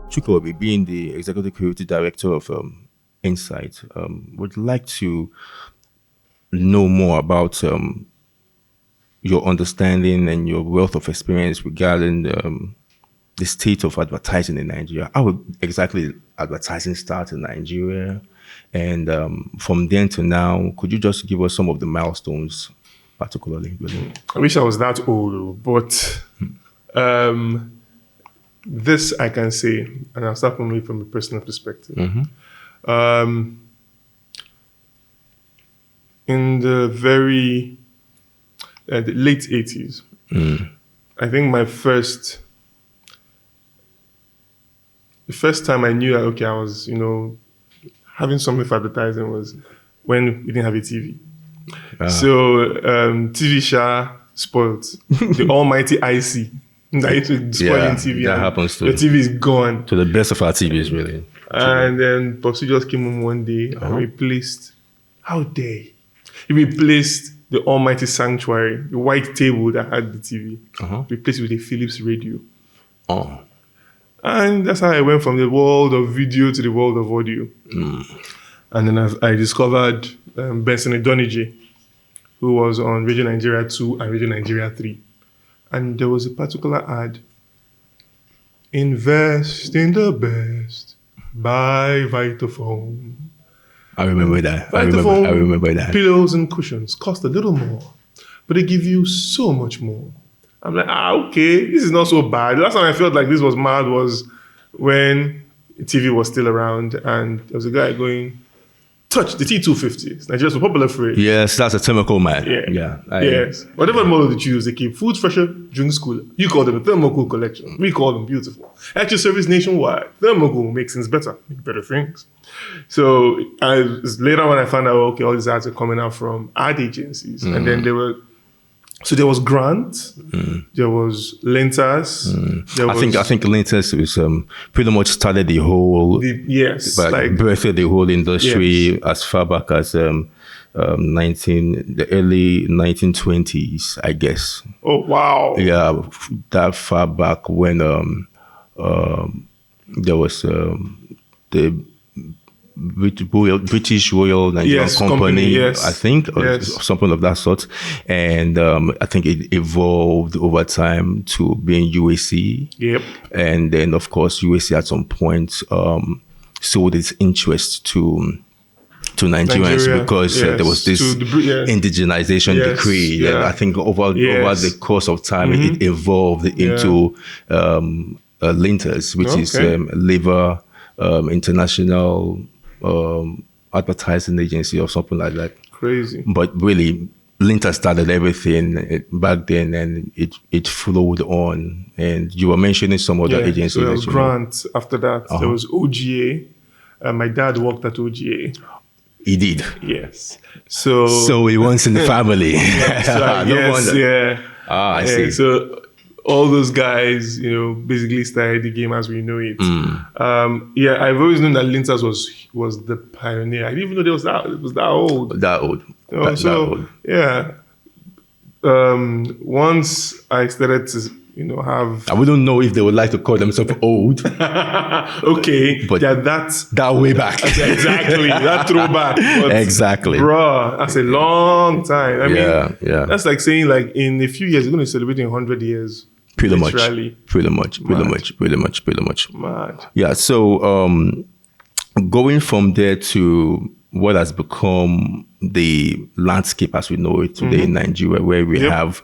Chuka, being the executive creative director of Insight, would like to know more about your understanding and your wealth of experience regarding the state of advertising in Nigeria. How exactly advertising started in Nigeria? And from then to now, could you just give us some of the milestones, particularly? Really? I wish I was that old, but this I can say, and I'll start from a personal perspective. In the very the late 80s, I think the first time I knew that, okay, I was, having something for advertising was when we didn't have a TV. So TV Sha spoiled. The almighty IC that used to spoil in TV. That happens to the TV is gone. To the best of our TVs, really. And then Popsy just came home one day and replaced, how dare he? He replaced the almighty sanctuary, the white table that had the TV, replaced it with a Philips radio. And that's how I went from the world of video to the world of audio. And then I discovered Benson Idonije, who was on Radio Nigeria 2 and Radio Nigeria 3. And there was a particular ad, invest in the best, buy Vitafoam. I remember that. I remember that. Pillows and cushions cost a little more, but they give you so much more. I'm like, okay, this is not so bad. The last time I felt like this was mad was when TV was still around and there was a guy going, touch the T250. Nigeria's a popular phrase. Yes, that's a thermocool man. Yes. Whatever model they choose, they keep food fresher, drinks cooler. You call them a thermocool collection. We call them beautiful. Actual service nationwide. Thermocool makes things better, make better things. So later when I found out, okay, all these ads are coming out from ad agencies. And then there was Grant, there was Lentas. I think Lentas was pretty much started the whole birthed the whole industry as far back as the early 1920s, I guess. Oh wow! Yeah, that far back when there was the British Royal Nigerian Company, I think, or something of that sort. And I think it evolved over time to being UAC. Yep. And then, of course, UAC at some point sold its interest to Nigerians because there was this indigenization decree. Yeah. I think over the course of time, it evolved into Linters, which is Liver International advertising agency or something like that. Crazy. But really, Linter started everything back then, and it flowed on. And you were mentioning some other agencies. So there was Grant. After that, there was OGA. My dad worked at OGA. He did. Yes. So he wants in the family. I see. So all those guys, basically started the game as we know it. I've always known that Lintas was the pioneer. I didn't even know it was that old. That old. Yeah. Once I started to, have... I wouldn't know if they would like to call themselves old. Okay. But that way back. Exactly. That throwback. But, exactly. Bruh, that's a long time. I mean, that's like saying in a few years, you're going to celebrate 100 years. Pretty much. Mad. Yeah. So going from there to what has become the landscape as we know it today in Nigeria, where we have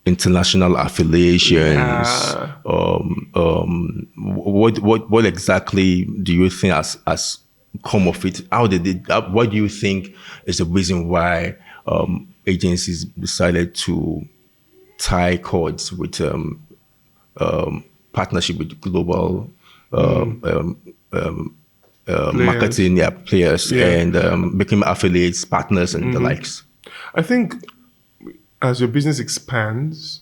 international affiliations. What exactly do you think has come of it? What do you think is the reason why agencies decided to tie cords with partnership with global marketing players and become affiliates, partners, and the likes? I think as your business expands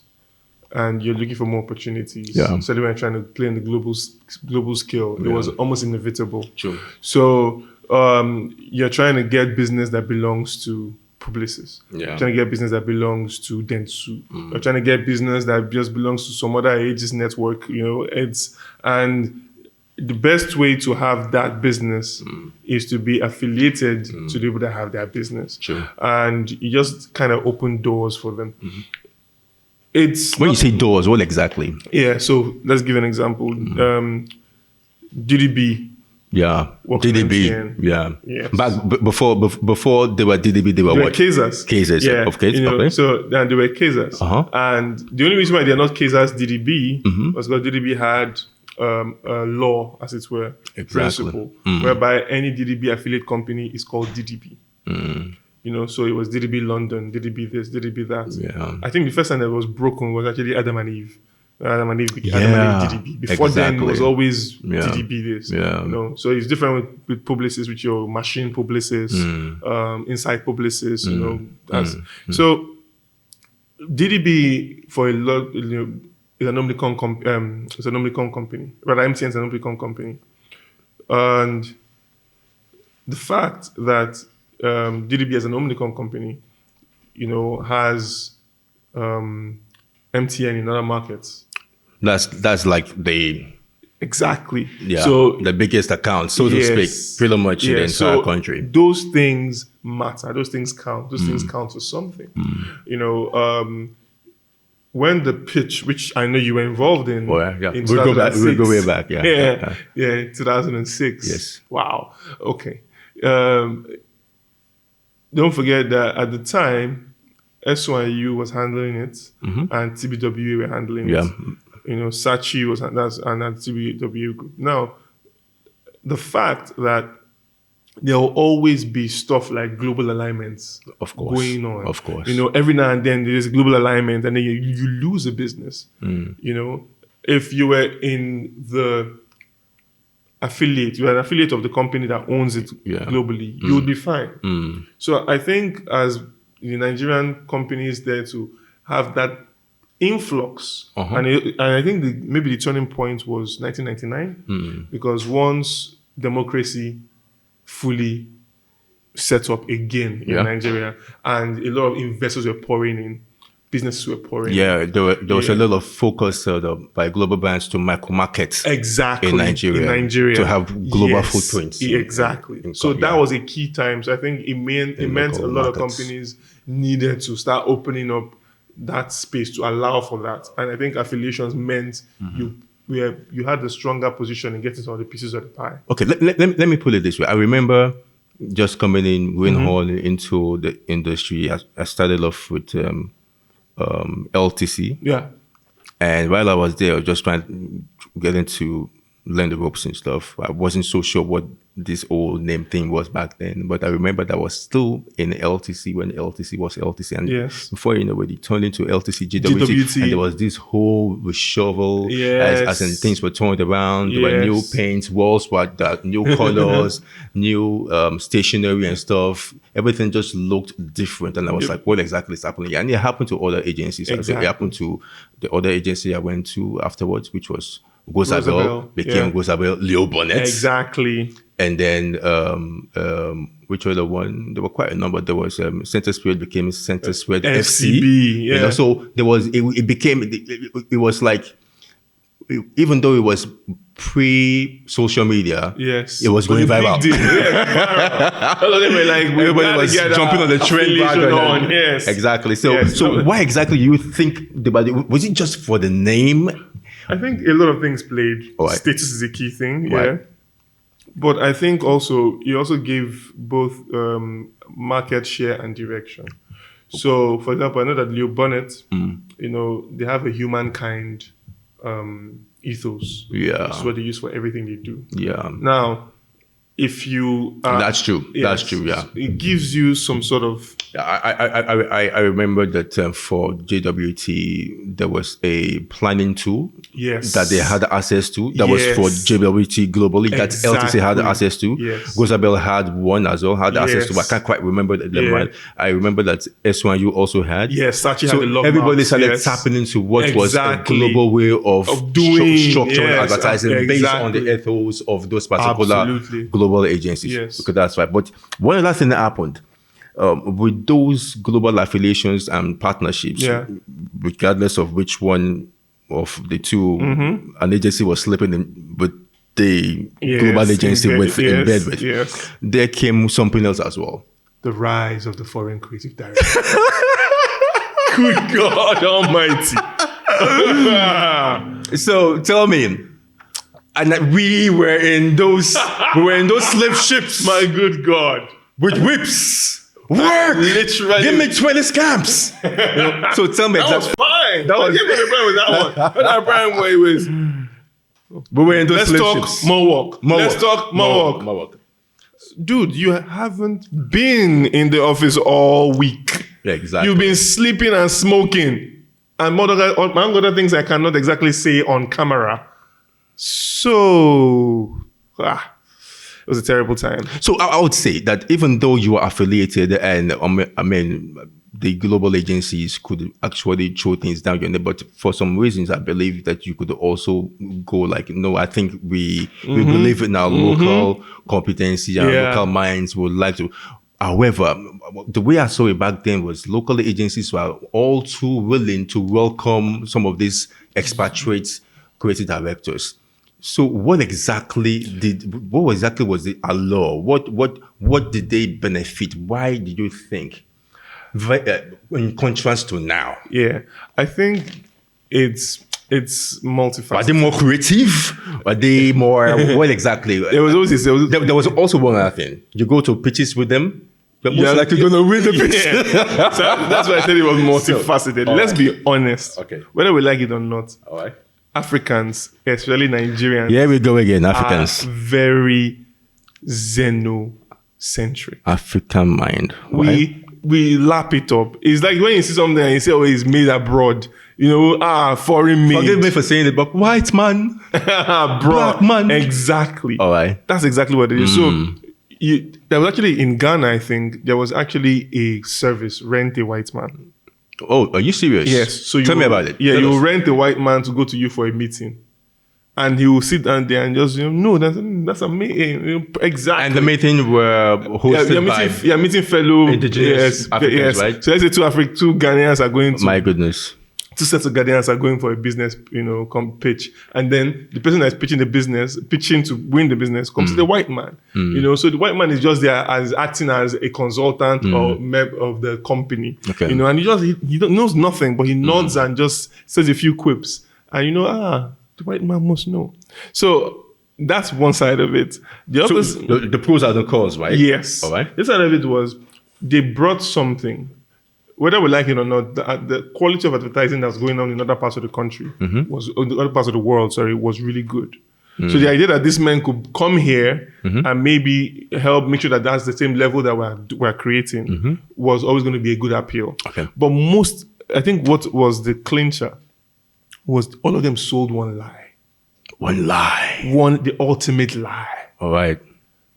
and you're looking for more opportunities, so when you're trying to play on the global scale, it was almost inevitable. True. So you're trying to get business that belongs to Publicis. Yeah. You're trying to get business that belongs to Dentsu. You're trying to get business that just belongs to some other ages network. And the best way to have that business is to be affiliated to the people that have that business. True. And you just kind of open doors for them. It's when you say doors, what exactly? Yeah, so let's give an example. DDB. Yeah, DDB. Yeah. Yes. But before they were DDB, they were what? Kasers. Kasers, yeah. Of Kasers. Okay. So then they were Kasers. And the only reason why they are not Kasers DDB was because DDB had a law, as it were, principle, whereby any DDB affiliate company is called DDB. So it was DDB London, DDB this, DDB that. Yeah. I think the first time that was broken was actually Adam and Eve. Adam and Eve DDB. Before then, it was always DDB this. Yeah. So it's different with Publicis, with your machine Publicis, inside Publicis. So DDB for a lot, is an Omnicom company. Rather, MTN is an Omnicom company, and the fact that DDB as an Omnicom company, has MTN in other markets. That's like the exactly. Yeah. So the biggest account, so to speak, pretty much in the entire country. Those things matter. Those things count. Those things count for something. When the pitch, which I know you were involved in, in 2006, we'll go way back. 2006. Yes. Wow. Okay. Don't forget that at the time, SYU was handling it, and TBWA were handling it. Sachi was and TBWA group. Now, the fact that there will always be stuff like global alignments going on. Of course. Every now and then there's a global alignment and then you lose a business. If you were in the affiliate, you are an affiliate of the company that owns it globally, you would be fine. So I think as the Nigerian companies there to have that influx, and I think maybe the turning point was 1999, because once democracy fully set up again in Nigeria, and a lot of investors were pouring in, businesses were pouring in. There was a lot of focus by global banks to micro markets in Nigeria to have global footprints. Exactly. So that was a key time. So I think it meant a lot of companies needed to start opening up that space to allow for that. And I think affiliations meant you had a stronger position in getting some of the pieces of the pie. Okay, let me put it this way. I remember just coming in, into the industry. I started off with LTC. Yeah. And while I was there, I was just trying to get into learn the ropes and stuff. I wasn't so sure what this old name thing was back then, but I remember that I was still in LTC when LTC was LTC, and before you know it, it turned into LTC GWT, and there was this whole reshuffle as in things were turned around. There were new paints, walls were new colors, new stationery and stuff. Everything just looked different, and I was like, what exactly is happening? And it happened to other agencies. It happened to the other agency I went to afterwards, which was Gozabel, became Gozabel Leo Bonnet. Exactly. And then, which other one? There were quite a number. There was Center Spirit became Center Spirit FC. So there was, it was like, even though it was pre-social media, it was going viral. All of them were like, everybody was jumping on the trend. Exactly. So why exactly you think was it just for the name? I think a lot of things played. Status is a key thing, but I think also you also give both market share and direction. So, for example, I know that Leo Bonnet, they have a humankind ethos. That's what they use for everything they do. Now, if you that's true. That's true. It gives you some sort of. I remember that for JWT there was a planning tool that they had access to. That was for JWT globally. That LTC had access to. Gozabel had one as well. Had access to. I can't quite remember them. I remember that SYU also had. Sachi so had a lot. Everybody started tapping into what was a global way of doing structured advertising based on the ethos of those particular global agencies. Because that's right. But one other thing that happened, with those global affiliations and partnerships, regardless of which one of the two an agency was slipping in with the global agency in bed with, there came something else as well. The rise of the foreign creative director. Good God Almighty. So tell me, and we were in those slave ships. My good God. With whips. Work! Literally. Give me 20 scamps. So tell me. That was fine. That was that one. That Brian way was. We were in those slave ships. Let's talk more work. Dude, you haven't been in the office all week. Yeah, exactly. You've been sleeping and smoking. And among other things I cannot exactly say on camera. So, it was a terrible time. So I would say that even though you are affiliated and the global agencies could actually throw things down your neck, but for some reasons, I believe that you could also go like, no, I think we believe in our local competency and local minds would like to. However, the way I saw it back then was local agencies were all too willing to welcome some of these expatriate creative directors. So what exactly was the allure? What did they benefit? Why did you think? In contrast to now. Yeah, I think it's multifaceted. Are they more creative? Are they more, what exactly? There was also one other thing. You go to pitches with them, but most likely you're going to win the pitch. Yeah. So that's why I said it was multifaceted. So, Let's be honest. Okay. Whether we like it or not. All right. Africans, especially Nigerians. Here we go again, Africans. Are very xenocentric. African mind. We lap it up. It's like when you see something and you say, oh, it's made abroad. Foreign made. Forgive me for saying it, but white man. Black man. Exactly. All right. That's exactly what it is. So there was actually, in Ghana, I think, there was actually a service, Rent a White Man. Oh, are you serious? Yes. So Tell me about it. Yeah, you rent a white man to go to you for a meeting. And he will sit down there and just, no, that's amazing. Exactly. And the meeting were hosted by meeting fellow indigenous Africans, right? So let's say two Ghanaians are going to... My goodness. Two sets of Ghanaians are going for a business, pitch. And then the person that's pitching to win the business comes to the white man. So the white man is just there as acting as a consultant or member of the company. Okay. And he knows nothing, but he nods and just says a few quips. And the white man must know. So that's one side of it. The pros are the cons, right? Yes. All right. This side of it was they brought something. Whether we like it or not, the quality of advertising that's going on in other parts of the country other parts of the world, was really good. So the idea that this man could come here and maybe help make sure that that's the same level that we're creating was always going to be a good appeal. Okay. But I think what was the clincher was all of them sold one lie. One lie. The ultimate lie. All right.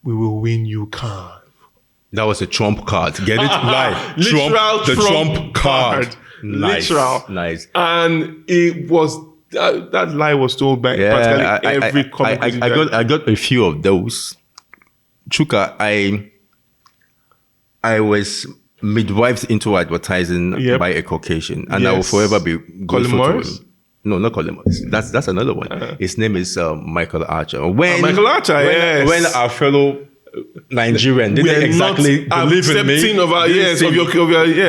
We will win, you can't. That was a Trump card. Get it? Lie. Trump card. Nice. Literal. Nice. And it was that lie was told by practically every comic. I got a few of those. Chuka, I was midwifed into advertising by a Caucasian, and I will forever be grateful to him. No, not Colin Morris. That's another one. His name is Michael Archer. When our fellow Nigerian didn't exactly believe in me.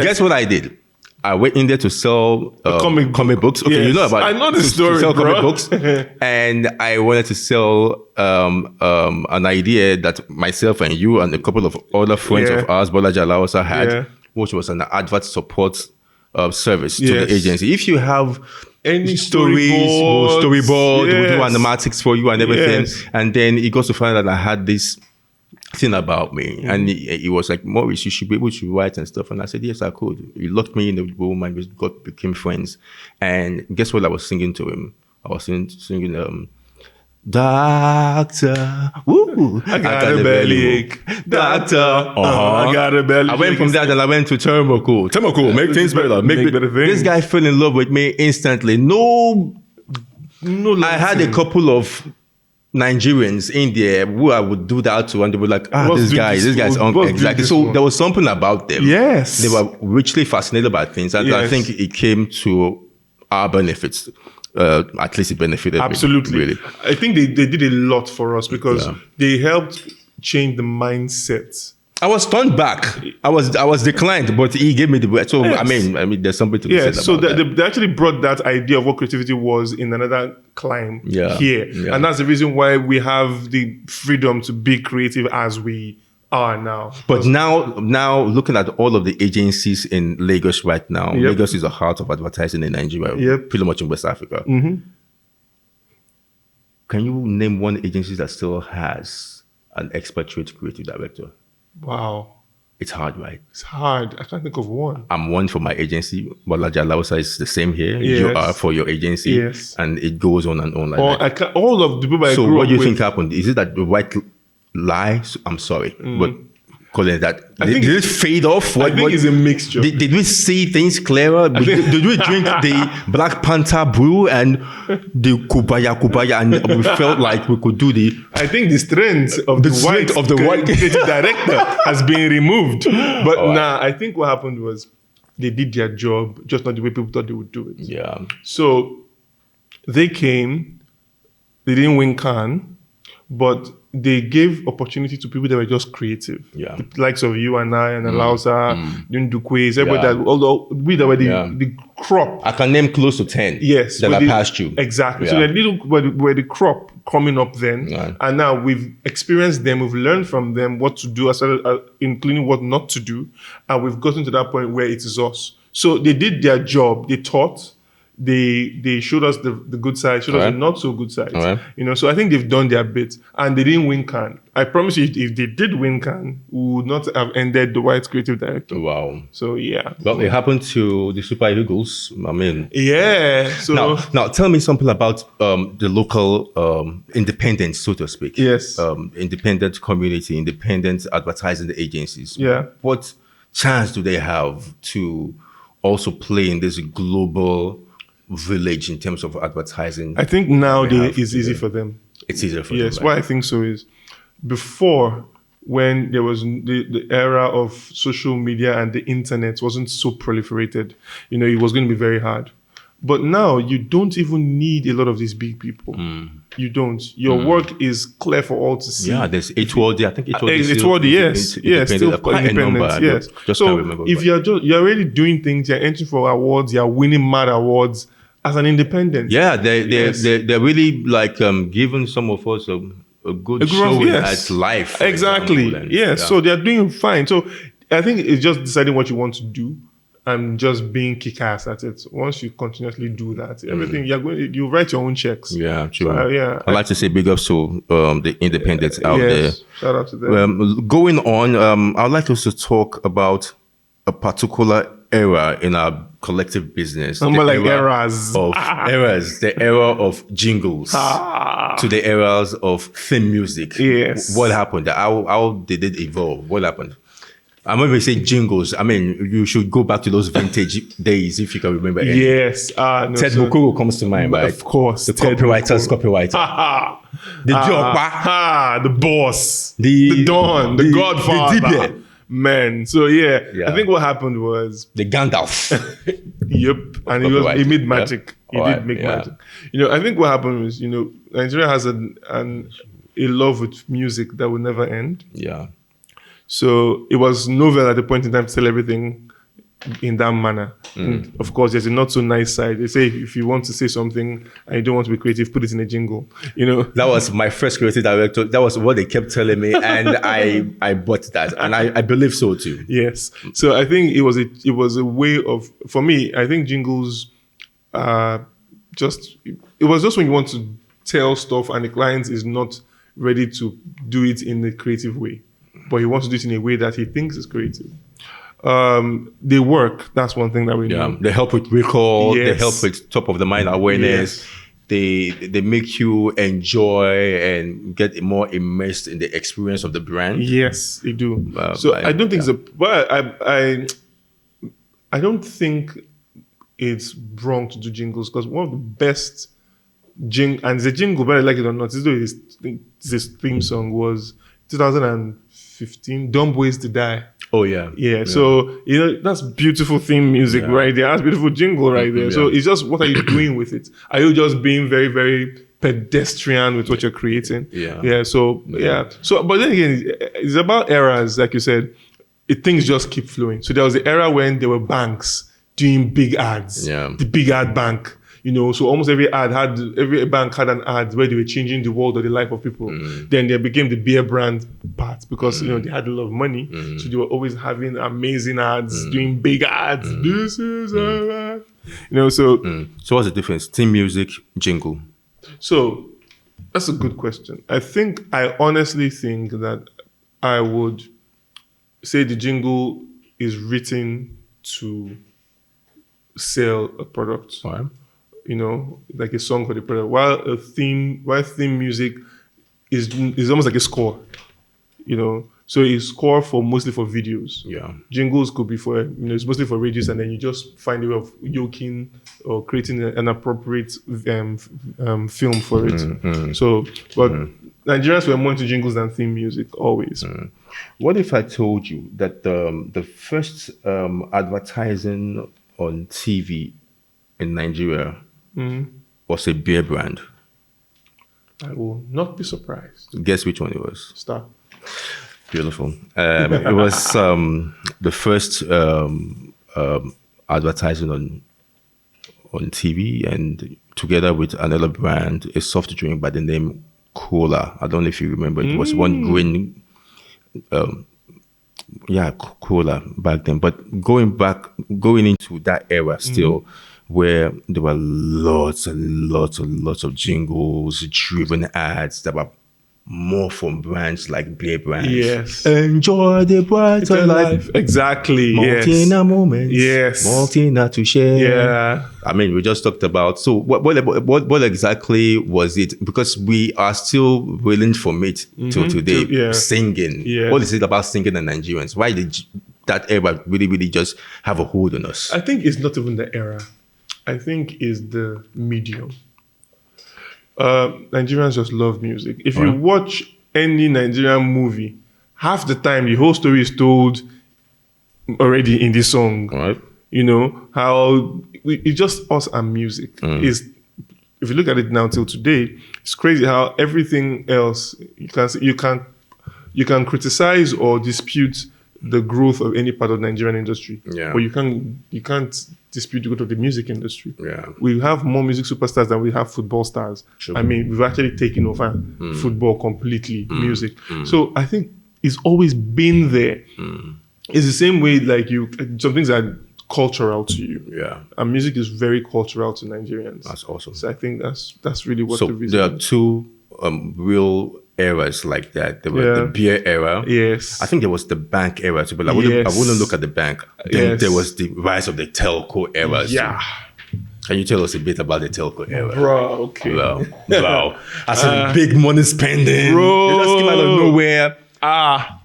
Guess what I did? I went in there to sell comic books. Okay, you know about it. I know the story, to sell bro. comic books. And I wanted to sell an idea that myself and you and a couple of other friends of ours, Bola Jalawasa, had, which was an advert support service to the agency. If you have any storyboard, we'll do animatics for you and everything. And then he goes to find out I had this thing about me, and he was like, Maurice, you should be able to write and stuff. And I said, yes, I could. He locked me in the room and we became friends. And guess what I was singing to him? I was singing Doctor, woo, I got a bellyache. Doctor, I got a bellyache. I went from that and I went to Thermocool. Make things better. Make better things. This guy fell in love with me instantly. No, I had a couple of Nigerians in there who I would do that to, and they were like, this guy's exactly. So there was something about them. Yes. They were richly fascinated by things. And I think it came to our benefits. At least it benefited Absolutely. me, really. I think they did a lot for us because they helped change the mindset. I was turned back. I was declined, but he gave me the word. So I mean, there's something to be said about so that. They actually brought that idea of what creativity was in another climb here, and that's the reason why we have the freedom to be creative as we are now. But now looking at all of the agencies in Lagos right now, Lagos is the heart of advertising in Nigeria, pretty much in West Africa. Mm-hmm. Can you name one agency that still has an expatriate creative director? Wow. It's hard, right? It's hard. I can't think of one. I'm one for my agency. Bolaji Alausa is the same here. Yes. You are for your agency. Yes. And it goes on and on like that. All of the people I grew up with. So what do you think happened? Is it that the white lie? I'm sorry, but calling that, did it fade off? I think it's a mixture. Did we see things clearer? Did we drink the Black Panther brew and the kubaya and we felt like we could do the... I think the strength of the white creative director has been removed. But I think what happened was they did their job, just not the way people thought they would do it. Yeah. So they came, they didn't win Cannes, but they gave opportunity to people that were just creative. Yeah. The likes of you and I and Alausa, Dundukwes, everybody that, although we that were the crop. I can name close to 10 that I passed you. Exactly. So we're the crop coming up then. Yeah. And now we've experienced them, we've learned from them what to do, including what not to do. And we've gotten to that point where it is us. So they did their job, they taught. They showed us the good side, showed us the not so good side. So I think they've done their bit, and they didn't win Cannes. I promise you, if they did win Cannes, we would not have ended the white creative director. Wow. So yeah. Well, it happened to the Super Eagles. I mean, So now tell me something about the local independents, so to speak. Yes. Independent community, independent advertising agencies. Yeah. What chance do they have to also play in this global village in terms of advertising? I think nowadays it's easy for them. It's easier for them. Yes, why I think so is before, when there was the era of social media and the internet wasn't so proliferated, it was going to be very hard. But now you don't even need a lot of these big people. You don't. Your work is clear for all to see. Yeah, there's Etworthy. I think Etworthy, yes. Yes, still quite independent. Yes. So if you're already doing things, you're entering for awards, you're winning mad awards as an independent. Yeah, they're really like giving some of us a good show at life. Exactly. Yes. So they're doing fine. So I think it's just deciding what you want to do and just being kick-ass at it. Once you continuously do that, everything you write your own checks. Yeah, true. So, I'd like to say big ups to the independents out there. Shout out to them. Going on, I'd like us to talk about a particular era in our collective business. Eras. The era of jingles to the eras of theme music. Yes. What happened? How did it evolve? What happened? I'm not even saying jingles. I mean, you should go back to those vintage days if you can remember any. Yes. Ted Bukuru comes to mind, right? Of course. The copywriter. The Jokpa. The boss. The Don. The Godfather. Man. So I think what happened was... The Gandalf. Yep. And he made magic. He did make magic. I think what happened was, Nigeria has a love with music that will never end. Yeah. So it was novel at the point in time to tell everything in that manner. And of course, there's a not so nice side. They say if you want to say something and you don't want to be creative, put it in a jingle. That was my first creative director. That was what they kept telling me, and I bought that, and I believe so too. Yes. So I think it was a way of, for me, I think jingles it was just when you want to tell stuff and the client is not ready to do it in a creative way, but he wants to do it in a way that he thinks is creative. They work. That's one thing that we know. They help with recall. Yes. They help with top of the mind awareness. Yes. They make you enjoy and get more immersed in the experience of the brand. Yes, they do. I don't think I don't think it's wrong to do jingles, because one of the best and the jingle, whether I like it or not, this theme song was 2015, Dumb Ways to Die. Oh, yeah. Yeah. So, that's beautiful theme music right there. That's beautiful jingle right there. So it's just, what are you doing with it? Are you just being very, very pedestrian with what you're creating? Yeah. So, but then again, it's about eras, like you said. Things just keep flowing. So there was the era when there were banks doing big ads. Yeah. The big ad bank. So almost every bank had an ad where they were changing the world or the life of people. Then there became the beer brand part because they had a lot of money, so they were always having amazing ads, doing big ads. This is a So what's the difference? Theme music, jingle. So that's a good question. I honestly think that I would say the jingle is written to sell a product. Right. Like a song for the product. While theme music is almost like a score. So it's score mostly for videos. Yeah. Jingles could be for it's mostly for radios, and then you just find a way of yoking or creating an appropriate film for it. So, but Nigerians were more into jingles than theme music always. What if I told you that the first advertising on TV in Nigeria was a beer brand? I will not be surprised. Guess which one it was? Star. Beautiful. It was the first advertising on TV, and together with another brand, a soft drink by the name Cola. I don't know if you remember. It was one green, Cola back then. But going into that era still, where there were lots and lots of jingles, driven ads that were more from brands like beer brands. Yes. Enjoy the brighter life. Exactly. Martina moments. Yes. Martina to share. Yeah. I mean, we just talked about. So what exactly was it? Because we are still willing from it till today. Singing. Yeah. What is it about singing and Nigerians? Why did that era really, really just have a hold on us? I think it's not even the era. I think it's the medium. Nigerians just love music. If you watch any Nigerian movie, half the time the whole story is told already in this song. Right. How it's just us and music. If you look at it now till today, it's crazy how everything else you can criticize or dispute the growth of any part of the Nigerian industry. Yeah. But you can't dispute the growth of the music industry. Yeah. We have more music superstars than we have football stars. Sure. I mean, we've actually taken over football completely, music. So I think it's always been there. It's the same way like some things are cultural to you. Yeah. And music is very cultural to Nigerians. That's awesome. So I think that's really what the reason there are two real eras like that. There was the beer era. Yes. I think there was the bank era too, but I wouldn't look at the bank. Then there was the rise of the telco era. Yeah. Can you tell us a bit about the telco era? Bro, okay. Wow. I said big money spending. Bro. They just came out of nowhere.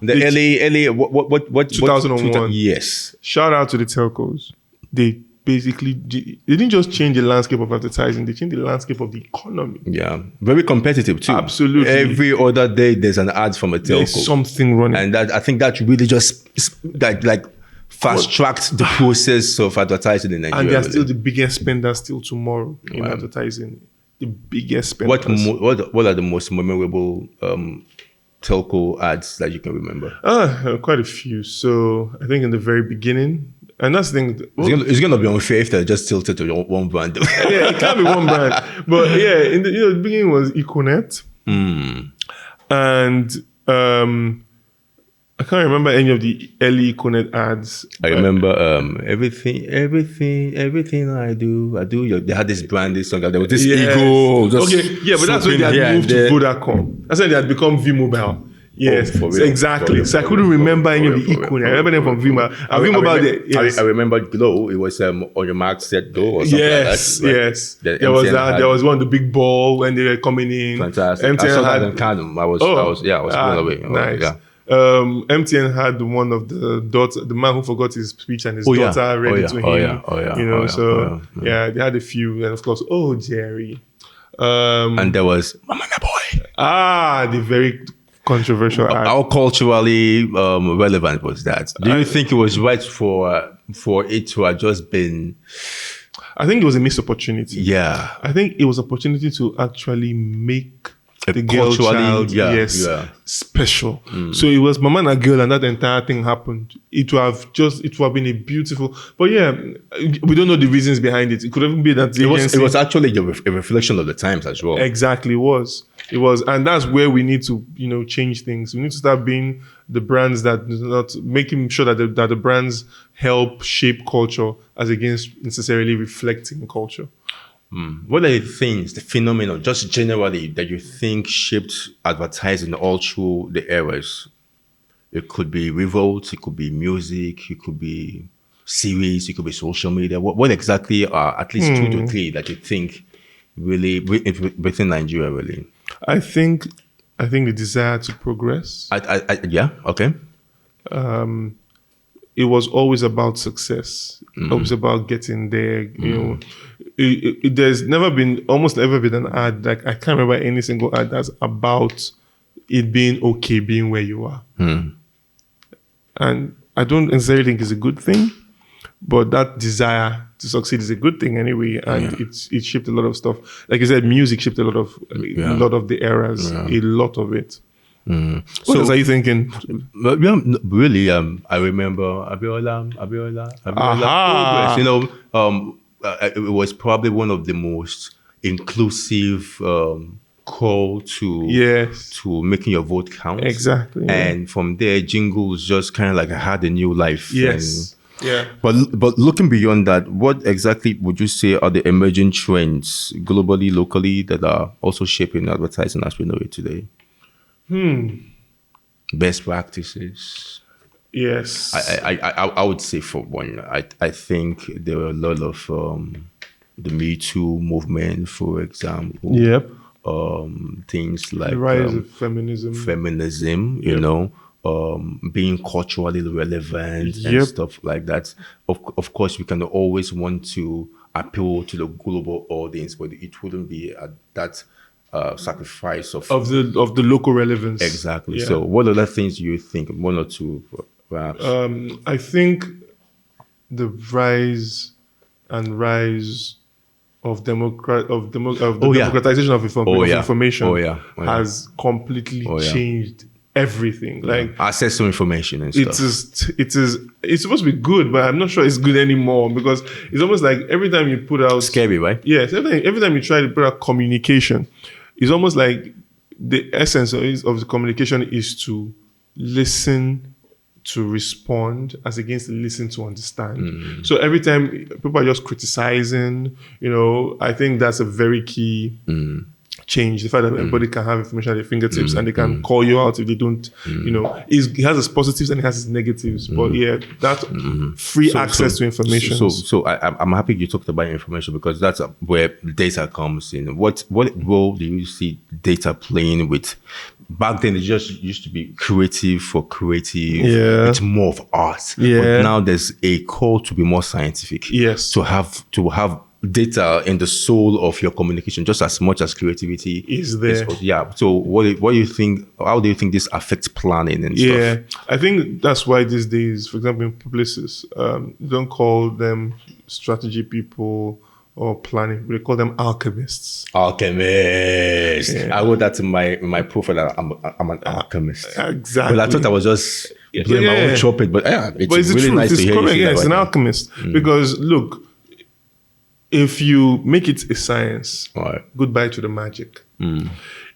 The early what 2001. Yes. Shout out to the telcos. They basically didn't just change the landscape of advertising, they changed the landscape of the economy. Yeah. Very competitive too. Absolutely. Every other day there's an ad from a telco. There's something running. And I think that really just fast-tracked the process of advertising in Nigeria. And they're still the biggest spenders till tomorrow in advertising. The biggest spenders. What are the most memorable telco ads that you can remember? Quite a few. So I think in the very beginning, and that's the thing. It's gonna be unfair if they're just tilted to one brand. Yeah, it can't be one brand. But yeah, in the beginning was Econet. And I can't remember any of the early Econet ads. I remember everything I do. They had this branded song. There was this ego. But that's when they had moved to Vodacom. That's when they had become V-Mobile. Yes, exactly. So I couldn't remember any of the Econet. I remember them from V-Mobile. I remember Glow. It was on your mark, set, go or something like that. Yes. There was that. There was one, the big ball when they were coming in. Fantastic. MTN I saw that in Canada. I was blown away. Nice. Yeah. MTN had one of the man who forgot his speech and his daughter read it to him. They had a few, and of course, Jerry. And there was Mama Na Boy. The very controversial ad. How culturally relevant was that? Do you think it was right for it to have just been? I think it was a missed opportunity. Yeah. I think it was an opportunity to actually make the girl child special. So it was Mama Na Girl, and that entire thing happened. It would have been a beautiful, but yeah, we don't know the reasons behind it. It could even be that it was actually a reflection of the times as well. Exactly, it was, and that's where we need to change things. We need to start being the brands that not making sure that the brands help shape culture as against necessarily reflecting culture. What are the things, the phenomena, just generally, that you think shaped advertising all through the eras? It could be revolt, it could be music, it could be series, it could be social media. What exactly are at least 2 to 3 that you think really within Nigeria really? I think the desire to progress. Yeah, okay. It was always about success. Always about getting there. There's almost never been an ad, like I can't remember any single ad that's about it being okay being where you are. And I don't necessarily think it's a good thing, but that desire to succeed is a good thing anyway. And it shaped a lot of stuff. Like you said, music shaped a lot of the eras, a lot of it. What else are you thinking? Really, I remember Abiola Progress. It was probably one of the most inclusive call to making your vote count. Exactly. And from there, jingles just kind of like had a new life. Yes. But looking beyond that, what exactly would you say are the emerging trends globally, locally, that are also shaping advertising as we know it today? Best practices. Yes. I would say for one, I think there were a lot of the Me Too movement, for example. Yep. Things like the rise of feminism. Being culturally relevant and stuff like that. Of course, we can always want to appeal to the global audience, but it wouldn't be at that sacrifice of the local relevance. Exactly. Yeah. So what other things do you think? 1 or 2 perhaps? I think the rise of democratization of information has completely changed everything. Like access to information and stuff. It's supposed to be good, but I'm not sure it's good anymore, because it's almost like every time you put out scary, right? Yes, every time you try to put out communication, it's almost like the essence of the communication is to listen, to respond, as against listen to understand. So every time people are just criticizing, I think that's a very key change. The fact that everybody can have information at their fingertips and they can call you out if they don't, it has its positives and it has its negatives. But that free access to information. So I'm happy you talked about information, because that's where data comes in. What role do you see data playing with? Back then, it just used to be creative for creative. Yeah. It's more of art. Yeah. But now there's a call to be more scientific. Yes. To have data in the soul of your communication, just as much as creativity is there. So what do you think? How do you think this affects planning and stuff? Yeah, I think that's why these days, for example, in publicists, don't call them strategy people or planning. We call them alchemists. Alchemists. Yeah. I wrote that in my profile that I'm an alchemist. Exactly. But I thought I was just playing my own trumpet. But it's really nice to hear you say that. It's an alchemist. Because look, if you make it a science, goodbye to the magic.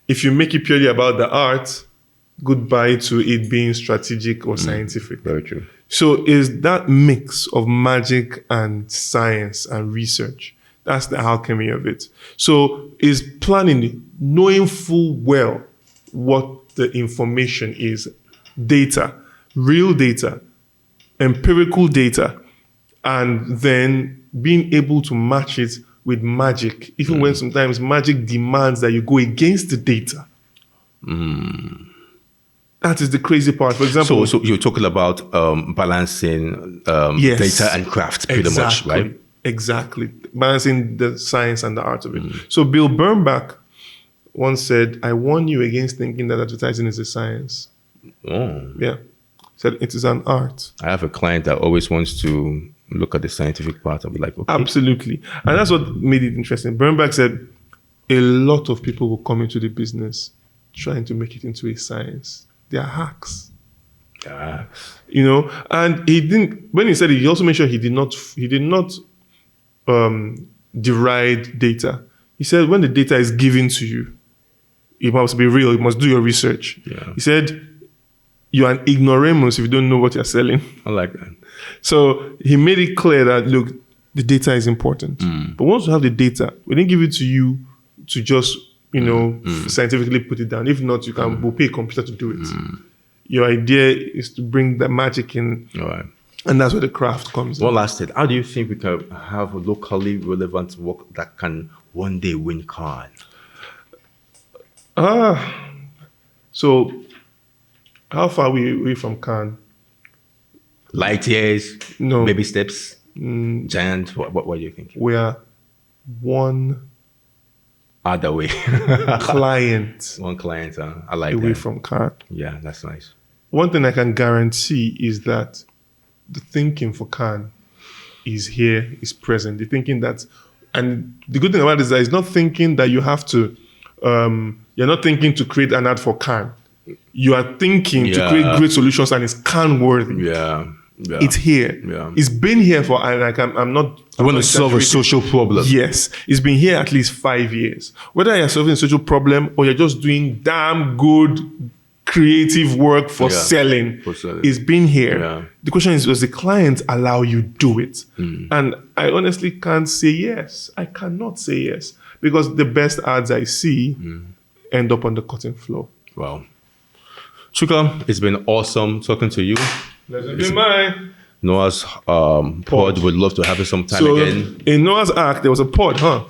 If you make it purely about the art, goodbye to it being strategic or scientific. Very true. So is that mix of magic and science and research. That's the alchemy of it. So is planning, knowing full well what the information is, data, real data, empirical data, and then being able to match it with magic, even when sometimes magic demands that you go against the data. That is the crazy part. For example, so you're talking about balancing data and craft, pretty much, right? Exactly. Balancing the science and the art of it. So Bill Bernbach once said, I warn you against thinking that advertising is a science. Oh. Yeah. Said it is an art. I have a client that always wants to look at the scientific part. I'll be like, okay. Absolutely. And that's what made it interesting. Bernbach said a lot of people will come into the business trying to make it into a science. They are hacks. You know, and he didn't, when he said it, he also made sure he did not deride data. He said when the data is given to you, it must be real, you must do your research. Yeah. He said, you're an ignoramus if you don't know what you're selling. I like that. So he made it clear that, look, the data is important. But once you have the data, we didn't give it to you to just, scientifically put it down. If not, we'll pay a computer to do it. Your idea is to bring the magic in. All right. And that's where the craft comes in. One last thing. How do you think we can have a locally relevant work that can one day win Cannes? So how far are we away from Cannes? Light years? No. Baby steps? Giant? What do you think? We are one other way. client. One client. I like away that. from Cannes. Yeah, that's nice. One thing I can guarantee is that the thinking for Cannes is here, is present. The thinking that, and the good thing about it is that it's not thinking that you have to, you're not thinking to create an ad for Cannes. You are thinking to create great solutions and it's Cannes worthy. Yeah. It's here. Yeah. It's been here for, I'm not. You want to solve a social problem. Yes. It's been here at least 5 years. Whether you're solving a social problem or you're just doing damn good creative work for selling, it's been here. Yeah. The question is, does the client allow you do it? And I honestly can't say yes. I cannot say yes. Because the best ads I see end up on the cutting floor. Wow. Chuka, it's been awesome talking to you. Pleasure be mine. Noah's pod would love to have you sometime again. In Noah's Ark, there was a pod, huh?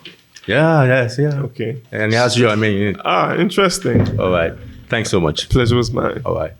Yeah. Okay. And he has you, interesting. All right. Thanks so much. Pleasure was mine. All right.